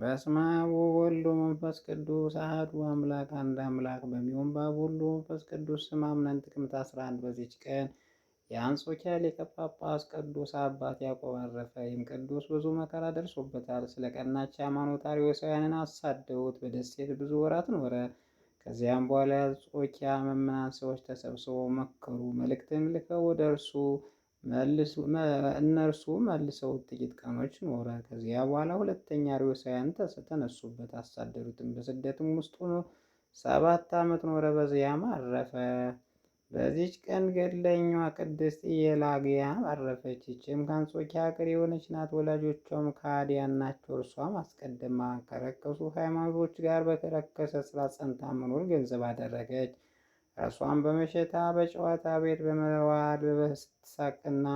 በስመ አብ ወወልድ ወመንፈስ ቅዱስ አሐዱ አምላክ አንድ አምላክ በሚሆን በአብ ወልድ ወመንፈስ ቅዱስ ስም አምነን ጥቅምት 11 በዚች ቀን የአንጾኪያ ሊቀ ጳጳስ ቅዱስ አባት ያዕቆብ አረፈ። ይህም ቅዱስ ብዙ መከራ ደርሶበታል። ስለ ቀናች ሃይማኖት አርዮሳውያንን አሳደውት በደሴት ብዙ ወራት ኖረ። ከዚያም በኋላ የአንጾኪያ መምህራን ሰዎች ተሰብስበው መከሩ። መልእክትም ልከው ወደ እነርሱ መልሰው ጥቂት ቀኖች ኖረ። ከዚያ በኋላ ሁለተኛ አርዮሳውያን ተነሱበት፣ አሳደዱትም። በስደትም ውስጥ ሆኖ 7 ዓመት ኖረ። በዚያም አረፈ። በዚች ቀን ገድለኛዋ ቅድስት ኢየላግያ አረፈች። ይህችም ከአንጾኪያ ሀገር የሆነች ናት። ወላጆቿም ከሃዲያን ናቸው። እርሷም አስቀድማ ከረከሱ ሃይማኖቶች ጋር በተረከሰ ስራ ጸንታ መኖር ገንዘብ አደረገች። እርሷም በመሸታ በጨዋታ ቤት በመዋል ስትሳቅና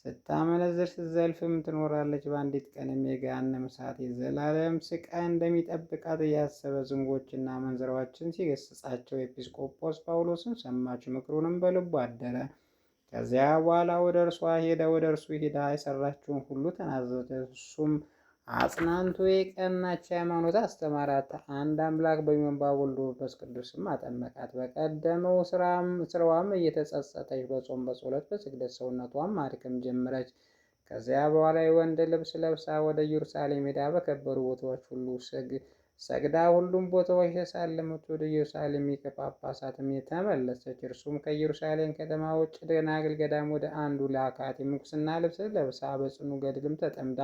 ስታመነዝር ስትዘልፍም ትኖራለች። በአንዲት ቀንም የገሃነመ እሳት የዘላለም ስቃይ እንደሚጠብቃት እያሰበ ዝንጎችና መንዘራዎችን ሲገስጻቸው ኤጲስቆጶስ ጳውሎስን ሰማች። ምክሩንም በልቡ አደረ። ከዚያ በኋላ ወደ እርሱ ሄዳ የሰራችውን ሁሉ ተናዘዘ። እሱም አጽናንቶ የቀናች ሃይማኖት አስተማራት። አንድ አምላክ በሚሆን በአብ ወልድ በመንፈስ ቅዱስም አጠመቃት። በቀደመው ስራዋም እየተጸጸተች በጾም በጸሎት በስግደት ሰውነቷም ማድከም ጀመረች። ከዚያ በኋላ የወንድ ልብስ ለብሳ ወደ ኢየሩሳሌም ሄዳ በከበሩ ቦታዎች ሁሉ ሰግዳ ሁሉም ቦታዎች ተሳለመች። ወደ ኢየሩሳሌም ሊቀ ጳጳሳትም የተመለሰች። እርሱም ከኢየሩሳሌም ከተማ ውጭ ደናግል ገዳም ወደ አንዱ ላካት። የምንኩስና ልብስ ለብሳ በጽኑ ገድልም ተጠምዳ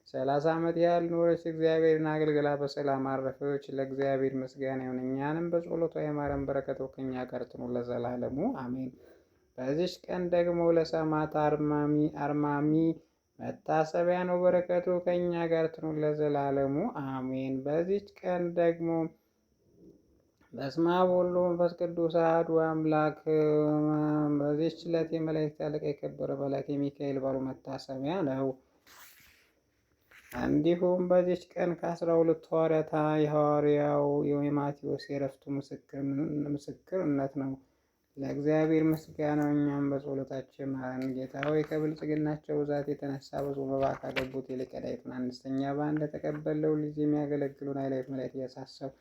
30 ዓመት ያህል ኖረች። እግዚአብሔርን አገልግላ በሰላም አረፈች። ለእግዚአብሔር ምስጋና ይሁን፣ እኛንም በጸሎቷ የማረን፣ በረከቱ ከእኛ ጋር ትኑር ለዘላለሙ አሜን። በዚች ቀን ደግሞ ለሰማዕት አርማሚ መታሰቢያ ነው። በረከቱ ከእኛ ጋር ትኑር ለዘላለሙ አሜን። በዚች ቀን ደግሞ በስመ አብ ወወልድ ወመንፈስ ቅዱስ አሐዱ አምላክ። በዚች ዕለት የመላእክት አለቃ የከበረ መልአክ የሚካኤል በዓሉ መታሰቢያ ነው። እንዲሁም በዚች ቀን ከ12 ሐዋርያት የሐዋርያው የማቴዎስ የዕረፍቱ ምስክርነት ነው። ለእግዚአብሔር ምስጋና፣ እኛም በጸሎታቸው ይማረን። ጌታ ሆይ ከብልጽግናቸው ብዛት የተነሳ ብዙ መባ ካገቡት ይልቅ የዳዊትን አነስተኛ በአንድ ተቀበለው ልጅ የሚያገለግሉን ኃይላዊት መላእክት እያሳሰቡ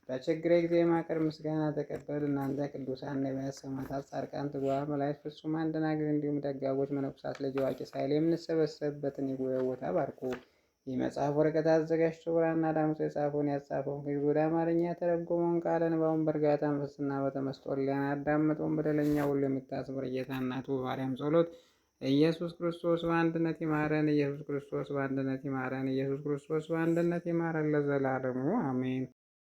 በችግሬ ጊዜ የማቀርብ ምስጋና ተቀበል። እናንተ ቅዱሳን ነቢያት፣ ሰማዕታት፣ ጻድቃን፣ ትጉሃን መላእክት፣ ፍጹማን ደናግል እንዲሁም ደጋጎች መነኮሳት ልጅ አዋቂ ሳይል የምንሰበሰብበትን የጉባኤ ቦታ ባርኩ። የመጽሐፍ ወረቀት አዘጋጅቶ ብራና ዳምጦ የጻፈውን ያጻፈውን ከግዕዝ ወደ አማርኛ የተረጎመውን ቃለ ንባቡን በእርጋታ መንፈስና በተመስጦ ሕሊና ያዳመጠውን በደለኛ ሁሉ የምታስምር ጌታ እናቱ በማርያም ጸሎት ኢየሱስ ክርስቶስ በአንድነት ይማረን። ኢየሱስ ክርስቶስ በአንድነት ይማረን። ኢየሱስ ክርስቶስ በአንድነት ይማረን ለዘላለሙ አሜን።